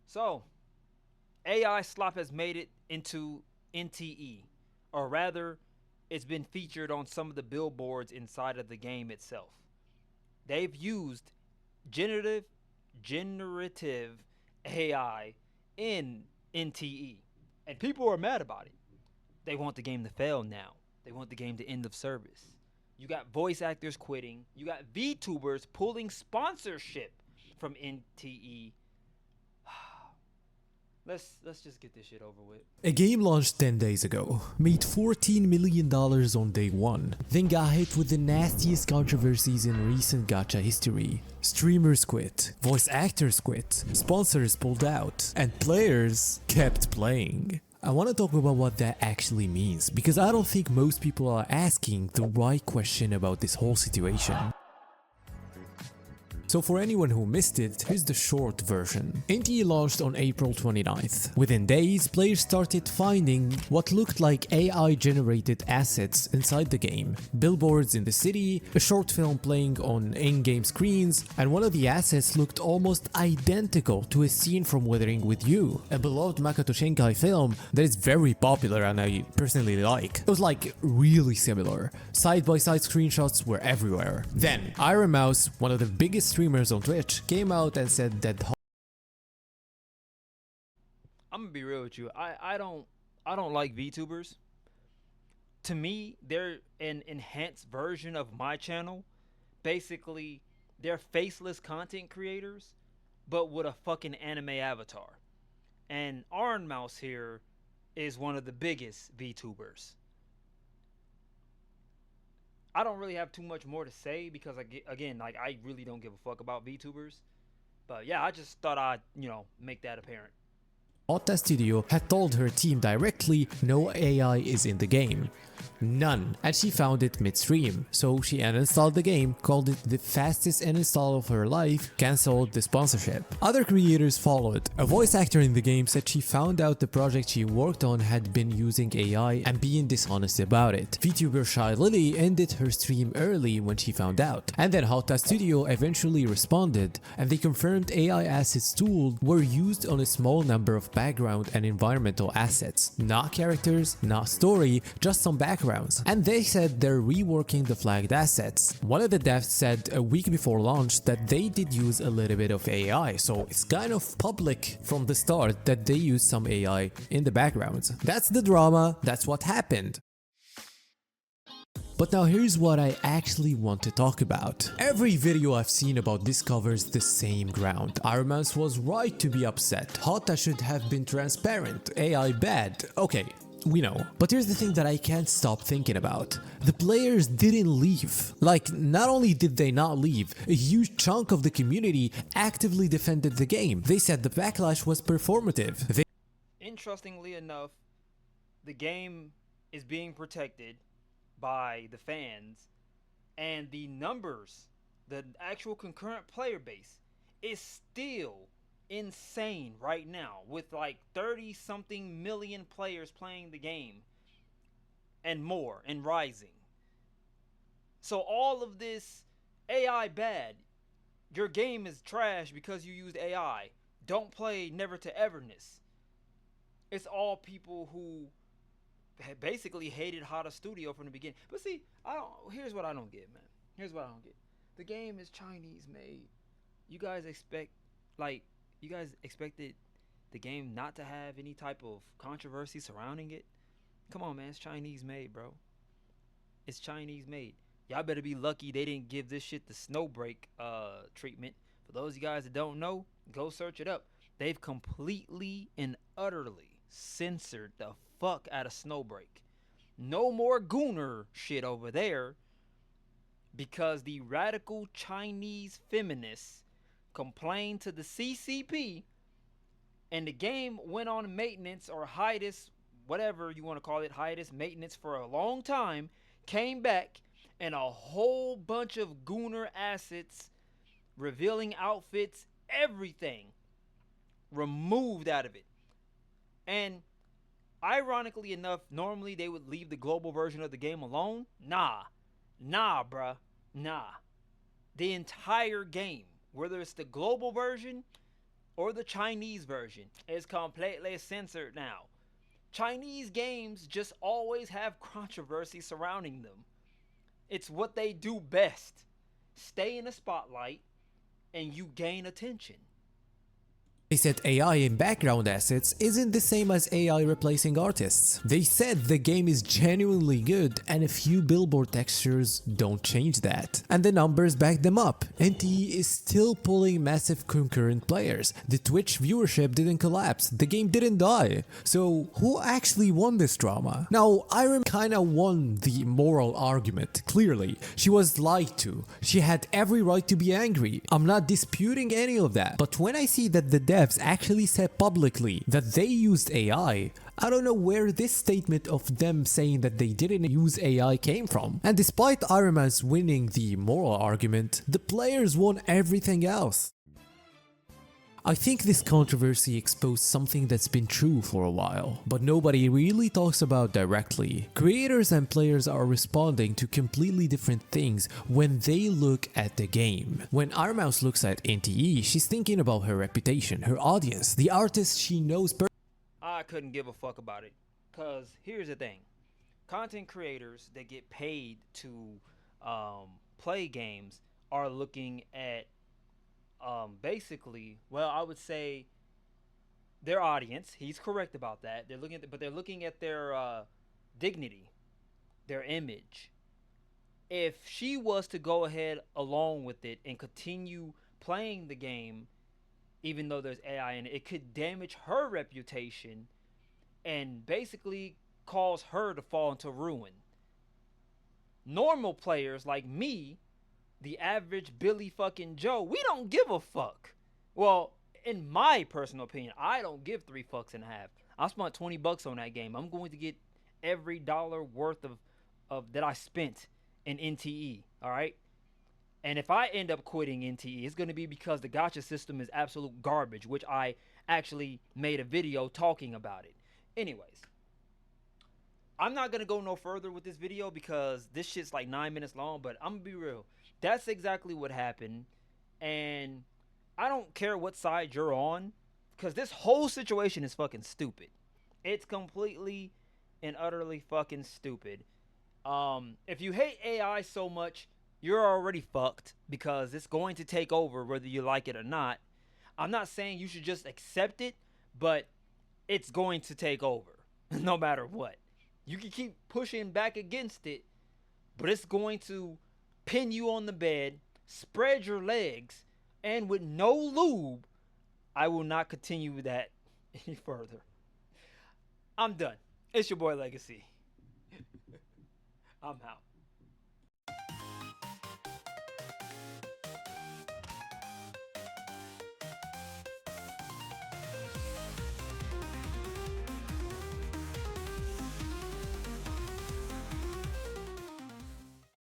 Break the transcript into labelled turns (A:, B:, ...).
A: So, AI slop has made it into NTE, or rather, it's been featured on some of the billboards inside of the game itself. They've used generative generative AI in NTE, and people are mad about it. They want the game to fail now. They want the game to end of service. You got voice actors quitting. You got VTubers pulling sponsorship from NTE. Let's just get this shit over with.
B: A game launched 10 days ago, made $14 million on day one, then got hit with the nastiest controversies in recent gacha history. Streamers quit, voice actors quit, sponsors pulled out, and players kept playing. I want to talk about what that actually means, because I don't think most people are asking the right question about this whole situation. So for anyone who missed it, here's the short version. NTE launched on April 29th. Within days, players started finding what looked like AI-generated assets inside the game. Billboards in the city, a short film playing on in-game screens, and one of the assets looked almost identical to a scene from Weathering with You, a beloved Makoto Shinkai film that is very popular and I personally like. It was like really similar. Side-by-side screenshots were everywhere. Then, Iron Mouse, one of the biggest streamers on Twitch, came out and said that
A: I'm gonna be real with you. I don't like VTubers. To me, they're an enhanced version of my channel. Basically, they're faceless content creators, but with a fucking anime avatar. And Iron Mouse here is one of the biggest VTubers. I don't really have too much more to say because again, like I really don't give a fuck about VTubers. But yeah, I just thought I'd, make that apparent.
B: Hotta Studio had told her team directly no AI is in the game. None. And she found it midstream. So she uninstalled the game, called it the fastest uninstall of her life, cancelled the sponsorship. Other creators followed. A voice actor in the game said she found out the project she worked on had been using AI and being dishonest about it. VTuber Shy Lily ended her stream early when she found out. And then Hotta Studio eventually responded and they confirmed AI assets tool were used on a small number of background and environmental assets. Not characters, not story, just some backgrounds. And they said they're reworking the flagged assets. One of the devs said a week before launch that they did use a little bit of AI, so it's kind of public from the start that they used some AI in the backgrounds. That's the drama, that's what happened. But now here's what I actually want to talk about. Every video I've seen about this covers the same ground. Iron Mouse was right to be upset. Hotta should have been transparent. AI bad. Okay, we know. But here's the thing that I can't stop thinking about. The players didn't leave. Like, not only did they not leave, a huge chunk of the community actively defended the game. They said the backlash was performative.
A: Interestingly enough, the game is being protected by the fans, and the numbers, the actual concurrent player base, is still insane right now with like 30 something million players playing the game and more and rising. So all of this AI bad, your game is trash because you used AI, don't play Never to Everness. It's all people who basically hated Hotta Studio from the beginning. But see, here's what I don't get, man. Here's what I don't get. The game is Chinese made. You guys expected the game not to have any type of controversy surrounding it? Come on, man. It's Chinese made, bro. It's Chinese made. Y'all better be lucky they didn't give this shit the Snowbreak treatment. For those of you guys that don't know, go search it up. They've completely and utterly censored the fuck out of Snowbreak. No more Gooner shit over there because the radical Chinese feminists complained to the CCP and the game went on maintenance or hiatus, whatever you want to call it, hiatus, maintenance for a long time, came back and a whole bunch of Gooner assets, revealing outfits, everything removed out of it. And ironically enough, normally they would leave the global version of the game alone. Nah, bruh, nah. The entire game, whether it's the global version or the Chinese version is completely censored now. Chinese games just always have controversy surrounding them. It's what they do best. Stay in the spotlight and you gain attention.
B: They said AI in background assets isn't the same as AI replacing artists. They said the game is genuinely good and a few billboard textures don't change that. And the numbers back them up. NTE is still pulling massive concurrent players. The Twitch viewership didn't collapse. The game didn't die. So who actually won this drama? Now, Irem kinda won the moral argument, clearly. She was lied to. She had every right to be angry. I'm not disputing any of that. But when I see that the devs actually said publicly that they used AI, I don't know where this statement of them saying that they didn't use AI came from. And despite Iron Man's winning the moral argument, the players won everything else. I think this controversy exposed something that's been true for a while, but nobody really talks about directly. Creators and players are responding to completely different things when they look at the game. When Mouse looks at NTE, she's thinking about her reputation, her audience, the artists she knows personally.
A: I couldn't give a fuck about it. Because here's the thing. Content creators that get paid to play games are looking at basically, well, I would say their audience. He's correct about that. They're looking at their dignity, their image. If she was to go ahead along with it and continue playing the game, even though there's AI in it, it could damage her reputation and basically cause her to fall into ruin. Normal players like me, the average Billy fucking Joe, we don't give a fuck. Well, in my personal opinion, I don't give 3 fucks and a half. I spent $20 on that game. I'm going to get every dollar worth of that I spent in NTE. All right. And if I end up quitting NTE, it's going to be because the gacha system is absolute garbage, which I actually made a video talking about it. Anyways, I'm not going to go no further with this video because this shit's like 9 minutes long, but I'm going to be real. That's exactly what happened. And I don't care what side you're on, because this whole situation is fucking stupid. It's completely and utterly fucking stupid. If you hate AI so much, you're already fucked, because it's going to take over whether you like it or not. I'm not saying you should just accept it, but it's going to take over no matter what. You can keep pushing back against it, but it's going to pin you on the bed, spread your legs, and with no lube, I will not continue with that any further. I'm done. It's your boy Legacy. I'm out.